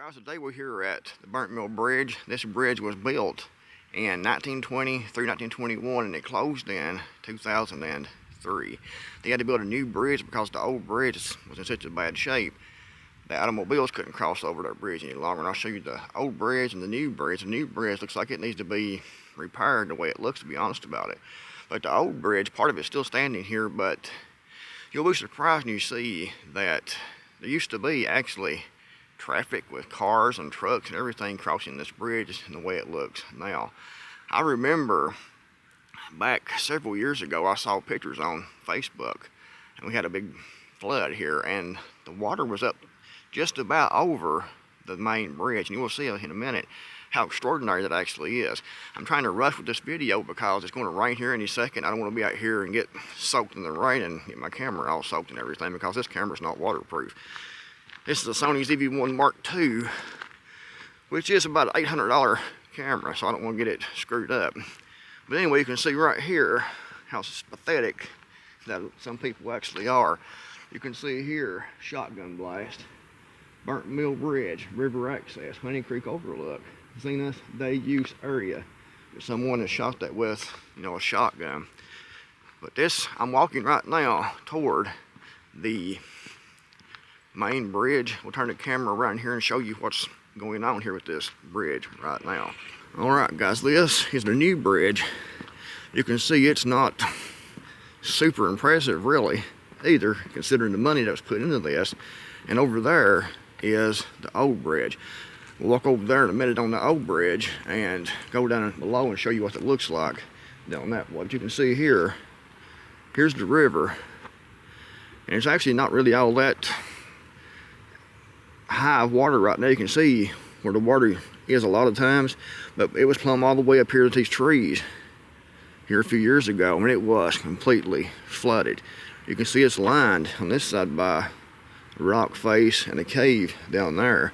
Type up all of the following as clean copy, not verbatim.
Guys, today we're here at the Burnt Mill Bridge. This bridge was built in 1920 through 1921 and it closed in 2003. They had to build a new bridge because the old bridge was in such a bad shape that automobiles couldn't cross over that bridge any longer. And I'll show you the old bridge and the new bridge. The new bridge looks like it needs to be repaired the way it looks, to be honest about it. But the old bridge, part of it's still standing here, but you'll be surprised when you see that there used to be actually traffic with cars and trucks and everything crossing this bridge in the way it looks now. I remember back several years ago I saw pictures on Facebook and we had a big flood here and the water was up just about over the main bridge, and you will see in a minute how extraordinary that actually is. I'm trying to rush with this video because it's going to rain here any second. I don't want to be out here and get soaked in the rain and get my camera all soaked and everything because this camera's not waterproof. This is a Sony ZV-1 Mark II, which is about an $800 camera, so I don't want to get it screwed up. But anyway, you can see right here how pathetic that some people actually are. You can see here, shotgun blast, Burnt Mill Bridge, river access, Honey Creek overlook, zenith day use area. Someone has shot that with, a shotgun. But this, I'm walking right now toward the main bridge. We'll turn the camera around here and show you what's going on here with this bridge right now. Alright guys, this is the new bridge. You can see it's not super impressive really either, considering the money that was put into this. And over there is the old bridge. We'll walk over there in a minute on the old bridge and go down below and show you what it looks like down that way. But you can see here, here's the river, and it's actually not really all that high water right now. You can see where the water is a lot of times, but it was plumb all the way up here to these trees here a few years ago, and it was completely flooded. You can see it's lined on this side by a rock face and a cave down there.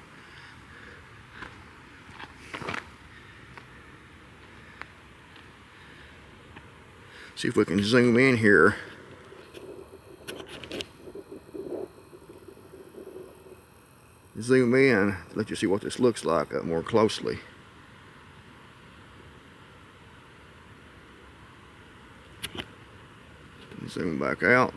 See if we can zoom in here. Zoom in to let you see what this looks like up more closely. Zoom back out.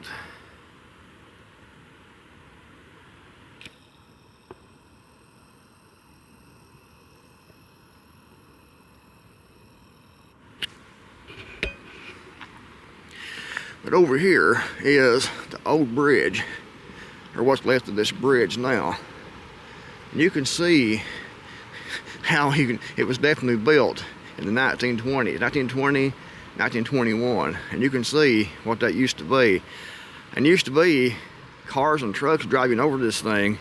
But over here is the old bridge, or what's left of this bridge now. And you can see how it was definitely built in the 1920s, 1920, 1921. And you can see what that used to be. And used to be cars and trucks driving over this thing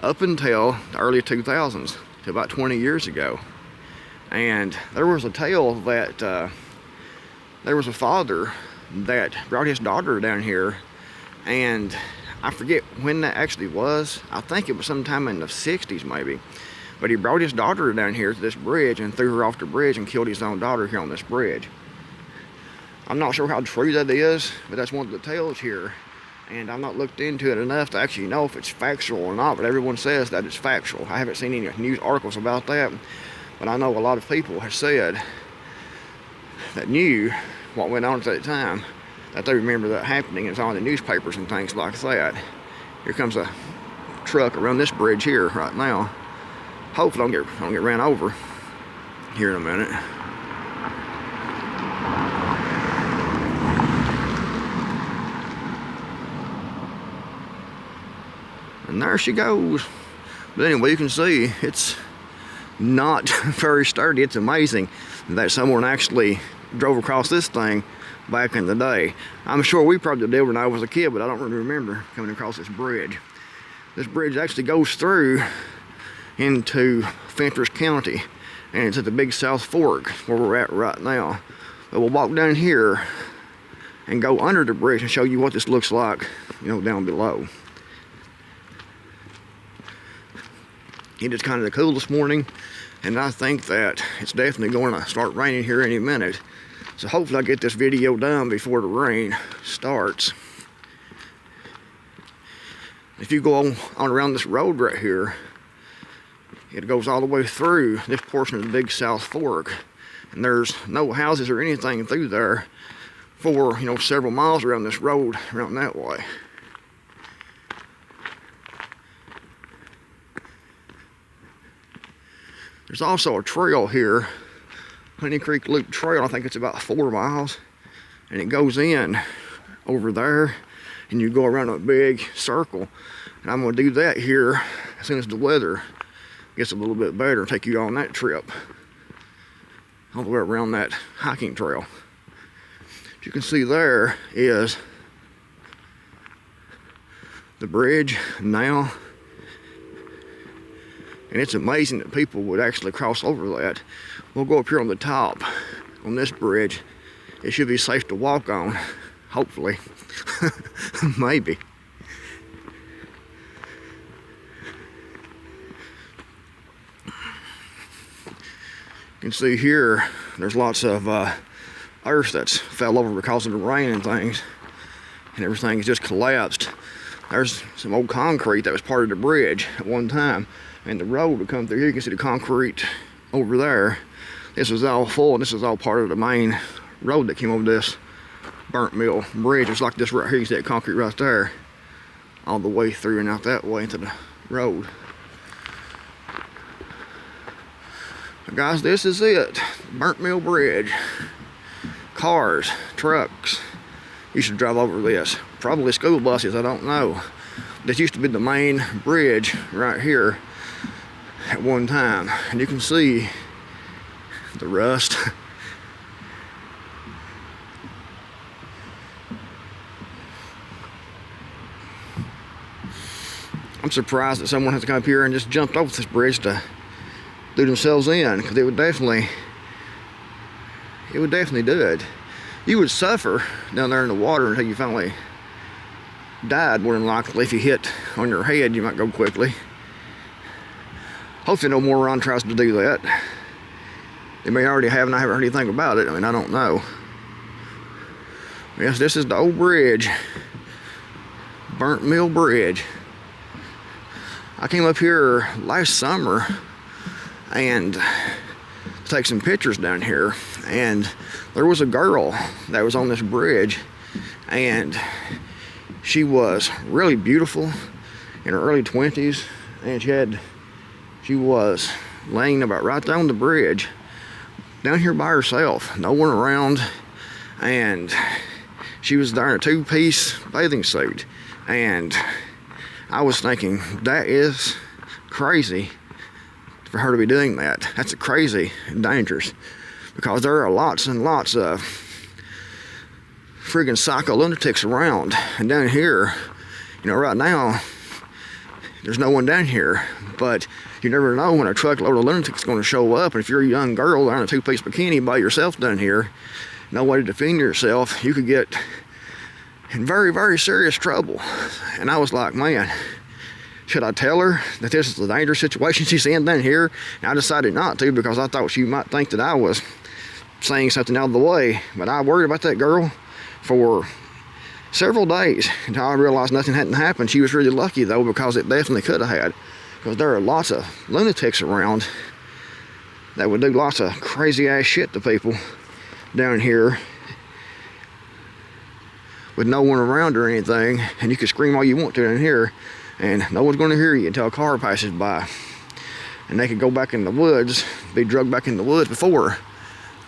up until the early 2000s, to about 20 years ago. And there was a tale that there was a father that brought his daughter down here, and I forget when that actually was. I think it was sometime in the 60s maybe. But he brought his daughter down here to this bridge and threw her off the bridge and killed his own daughter here on this bridge. I'm not sure how true that is, but that's one of the tales here. And I've not looked into it enough to actually know if it's factual or not, but everyone says that it's factual. I haven't seen any news articles about that, but I know a lot of people have said that knew what went on at that time, that they remember that happening. It's on the newspapers and things like that. Here comes a truck around this bridge here right now. Hopefully I don't get ran over here in a minute. And there she goes. But anyway, you can see it's not very sturdy. It's amazing that someone actually drove across this thing back in the day. I'm sure we probably did when I was a kid, but I don't really remember coming across this bridge. This bridge actually goes through into Fentress County, and it's at the Big South Fork where we're at right now. But we'll walk down here and go under the bridge and show you what this looks like, down below. It is kind of cool this morning, and I think that it's definitely going to start raining here any minute. So hopefully I'll get this video done before the rain starts. If you go on around this road right here, It goes all the way through this portion of the Big South Fork. And there's no houses or anything through there for, you know, several miles around this road, around that way. There's also a trail here, Honey Creek Loop Trail. I think it's about 4 miles. And it goes in over there, and you go around a big circle. And I'm gonna do that here as soon as the weather gets a little bit better and take you on that trip. All the way around that hiking trail. What you can see there is the bridge now. And it's amazing that people would actually cross over that. We'll go up here on the top on this bridge. It should be safe to walk on, hopefully. Maybe. You can see here, there's lots of earth that's fell over because of the rain and things. And everything has just collapsed. There's some old concrete that was part of the bridge at one time. And the road would come through here. You can see the concrete over there. This was all full, and this is all part of the main road that came over this burnt mill bridge. It's like this right here. You see that concrete right there. All the way through and out that way into the road. Guys, this is it. Burnt mill bridge. Cars, trucks. You should drive over this. Probably school buses, I don't know. This used to be the main bridge right here at one time. And you can see the rust. I'm surprised that someone has to come up here and just jumped off this bridge to do themselves in, because it would definitely do it. You would suffer down there in the water until you finally died, more than likely. If you hit on your head, you might go quickly. Hopefully no moron tries to do that. They may already have, and I haven't heard anything about it. I mean, I don't know. Yes, this is the old bridge. Burnt Mill Bridge. I came up here last summer and take some pictures down here, and there was a girl that was on this bridge, and she was really beautiful in her early 20s, and she was laying about right down the bridge down here by herself, no one around, and she was there in a 2-piece bathing suit. And I was thinking, that is crazy for her to be doing that. That's crazy and dangerous, because there are lots and lots of friggin' psycho lunatics around. And down here, you know, right now, there's no one down here, but you never know when a truckload of lunatics is going to show up. And if you're a young girl in a 2-piece bikini by yourself down here, no way to defend yourself, you could get in very, very serious trouble. And I was like, man, should I tell her that this is a dangerous situation she's in down here? And I decided not to, because I thought she might think that I was saying something out of the way. But I worried about that girl for several days until I realized nothing hadn't happened. She was really lucky though, because it definitely could have had. Because there are lots of lunatics around that would do lots of crazy ass shit to people down here with no one around or anything. And you can scream all you want to down here, and no one's going to hear you until a car passes by. And they could go back in the woods, be drugged back in the woods before a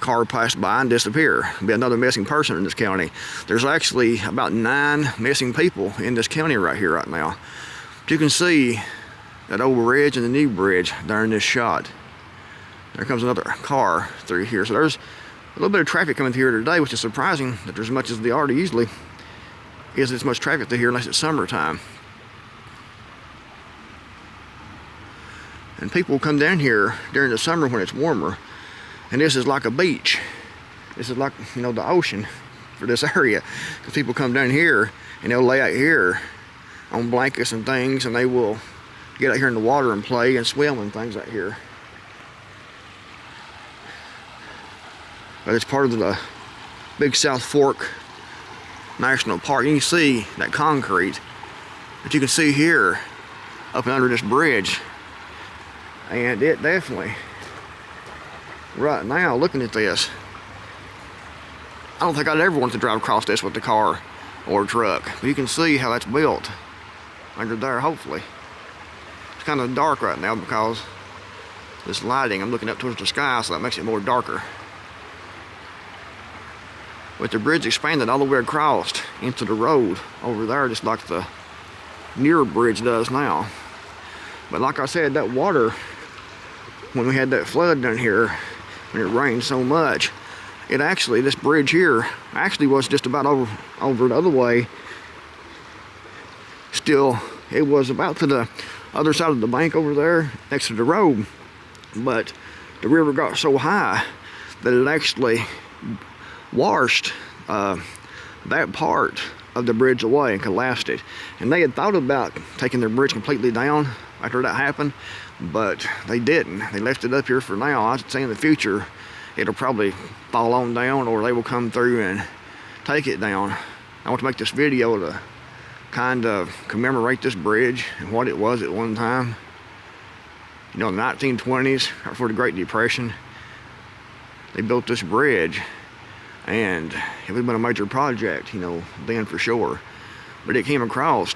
car passed by and disappear. Be another missing person in this county. There's actually about 9 missing people in this county right here right now. But you can see that old bridge and the new bridge there in this shot. There comes another car through here. So there's a little bit of traffic coming through here today, which is surprising that there's as much as there already usually is this much traffic through here unless it's summertime. And people come down here during the summer when it's warmer, and this is like a beach. This is like, you know, the ocean for this area, because people come down here and they'll lay out here on blankets and things, and they will get out here in the water and play and swim and things out here. But it's part of the Big South Fork National Park. You can see that concrete, but you can see here up and under this bridge And it definitely, right now, looking at this, I don't think I'd ever want to drive across this with a car or a truck. But you can see how that's built under there, hopefully. It's kind of dark right now because this lighting, I'm looking up towards the sky, so that makes it more darker. But the bridge expanded all the way across into the road over there, just like the newer bridge does now. But like I said, that water, when we had that flood down here, when it rained so much, it actually, this bridge here, actually was just about over the other way. Still, it was about to the other side of the bank over there, next to the road. But the river got so high that it actually washed that part of the bridge away and collapsed it. And they had thought about taking their bridge completely down after that happened, but they didn't. They left it up here for now. I would say in the future, it'll probably fall on down, or they will come through and take it down. I want to make this video to kind of commemorate this bridge and what it was at one time. You know, in the 1920s, right before the Great Depression, they built this bridge, and it would have been a major project, you know, then for sure. But it came across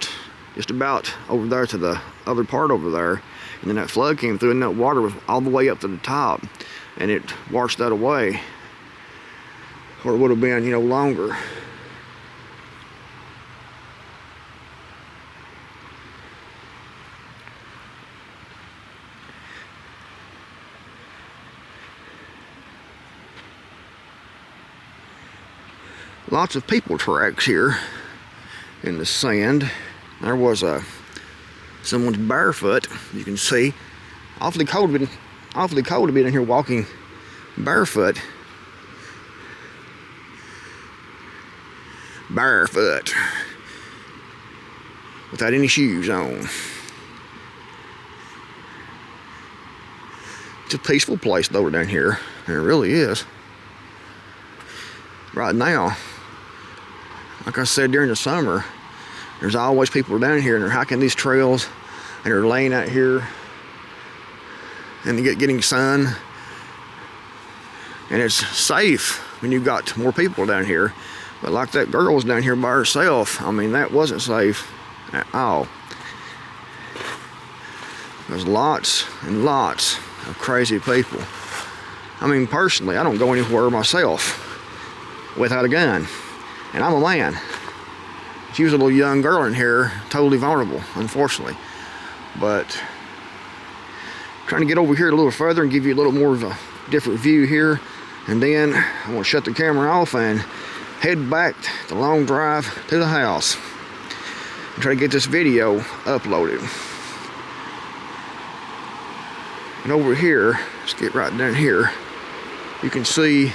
just about over there to the other part over there, and then that flood came through, and that water was all the way up to the top, and it washed that away, or it would have been, you know, longer. Lots of people tracks here in the sand. There was someone's barefoot. You can see awfully cold to be in here walking barefoot. Barefoot without any shoes on. It's a peaceful place though down here. It really is. Right now, like I said, during the summer, there's always people down here, and they're hiking these trails, and they're laying out here and getting sun. And it's safe when you've got more people down here. But like that girl was down here by herself, I mean, that wasn't safe at all. There's lots and lots of crazy people. I mean, personally, I don't go anywhere myself without a gun. And I'm a man. She was a little young girl in here, totally vulnerable, unfortunately. But trying to get over here a little further and give you a little more of a different view here. And then I'm gonna shut the camera off and head back the long drive to the house and try to get this video uploaded. And over here, let's get right down here, you can see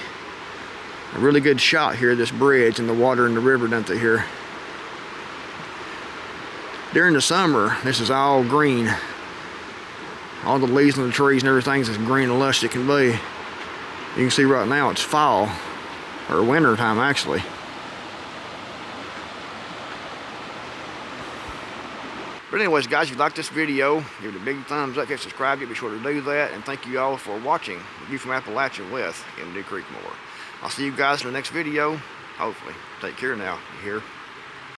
a really good shot here of this bridge and the water in the river down through here. During the summer, this is all green. All the leaves on the trees and everything's as green and lush as it can be. You can see right now it's fall, or winter time actually. But anyways guys, if you like this video, give it a big thumbs up, hit subscribe, be sure to do that, and thank you all for watching View from Appalachia with MD Creekmore. I'll see you guys in the next video, hopefully. Take care now, you hear?